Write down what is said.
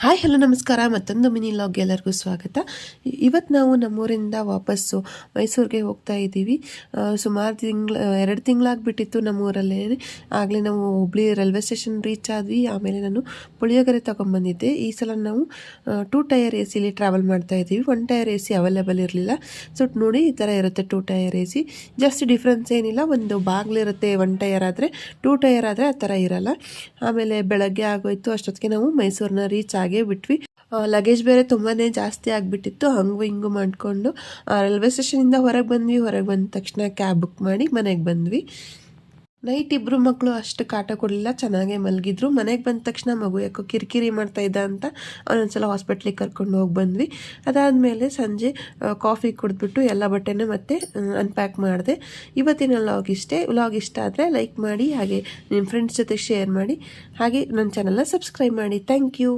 Hi hello ನಮಸ್ಕಾರ. ಮತ್ತೊಂದು mini log ಎಲ್ಲರಿಗೂ ಸ್ವಾಗತ. ಇವತ್ತು ನಾವು ನಮ್ಮೂರಿಂದ ವಾಪಸ್ಸು ಮೈಸೂರಿಗೆ ಹೋಗ್ತಾ ಇದ್ದೀವಿ. ಸುಮಾರು 2 ತಿಂಗಳಾಗಿಬಿಟ್ಟಿತ್ತು ನಮ್ಮೂರಲ್ಲೇ. ಆಗಲೇ ನಾವು ಹುಬ್ಳಿ ರೈಲ್ವೆ ಸ್ಟೇಷನ್ ರೀಚ್ ಆದ್ವಿ. ಆಮೇಲೆ ನಾನು ಪುಳಿಯೋಗರೆ ತೊಗೊಂಬಂದಿದ್ದೆ. ಈ ಸಲ ನಾವು 2 ಟೈರ್ ಎ ಸಿಲಿ ಟ್ರಾವೆಲ್ ಮಾಡ್ತಾ ಇದ್ದೀವಿ. 1 ಟೈರ್ ಎ ಸಿ ಅವೈಲೇಬಲ್ ಇರಲಿಲ್ಲ. ಸೊ ನೋಡಿ ಈ ಥರ ಇರುತ್ತೆ 2 ಟೈರ್ ಎ ಸಿ. ಜಾಸ್ತಿ ಡಿಫ್ರೆನ್ಸ್ ಏನಿಲ್ಲ, ಒಂದು ಬಾಗಿಲಿರುತ್ತೆ 1 ಟೈರ್ ಆದರೆ, 2 ಟೈರ್ ಆದರೆ ಆ ಥರ ಇರಲ್ಲ. ಆಮೇಲೆ ಬೆಳಗ್ಗೆ ಆಗೋಯ್ತು. ಅಷ್ಟೊತ್ತಿಗೆ ನಾವು ಮೈಸೂರನ್ನ ರೀಚ್ ಆಗೇ ಬಿಟ್ವಿ. ಲಗೇಜ್ ಬೇರೆ ತುಂಬಾ ಜಾಸ್ತಿ ಆಗಿಬಿಟ್ಟಿತ್ತು. ಹಂಗು ಹಿಂಗು ಮಾಡಿಕೊಂಡು ರೈಲ್ವೆ ಸ್ಟೇಷನಿಂದ ಹೊರಗೆ ಬಂದ ತಕ್ಷಣ ಕ್ಯಾಬ್ ಬುಕ್ ಮಾಡಿ ಮನೆಗೆ ಬಂದ್ವಿ. ನೈಟ್ ಇಬ್ಬರು ಮಕ್ಕಳು ಅಷ್ಟು ಕಾಟ ಕೊಡಲಿಲ್ಲ, ಚೆನ್ನಾಗೇ ಮಲಗಿದ್ರು. ಮನೆಗೆ ಬಂದ ತಕ್ಷಣ ಮಗು ಯಾಕೋ ಕಿರಿಕಿರಿ ಮಾಡ್ತಾಯಿದ್ದ ಅಂತ ಅವನೊಂದ್ಸಲ ಹಾಸ್ಪಿಟ್ಲಿಗೆ ಕರ್ಕೊಂಡು ಹೋಗಿ ಬಂದ್ವಿ. ಅದಾದಮೇಲೆ ಸಂಜೆ ಕಾಫಿ ಕುಡಿದ್ಬಿಟ್ಟು ಎಲ್ಲ ಬಟ್ಟೆನೂ ಮತ್ತೆ ಅನ್ಪ್ಯಾಕ್ ಮಾಡಿದೆ. ಇವತ್ತಿನ ವ್ಲಾಗ್ ಇಷ್ಟ ಆದರೆ ಲೈಕ್ ಮಾಡಿ, ಹಾಗೆ ನಿಮ್ಮ ಫ್ರೆಂಡ್ಸ್ ಜೊತೆ ಶೇರ್ ಮಾಡಿ, ಹಾಗೆ ನನ್ನ ಚಾನಲ್ನ ಸಬ್ಸ್ಕ್ರೈಬ್ ಮಾಡಿ. Thank you.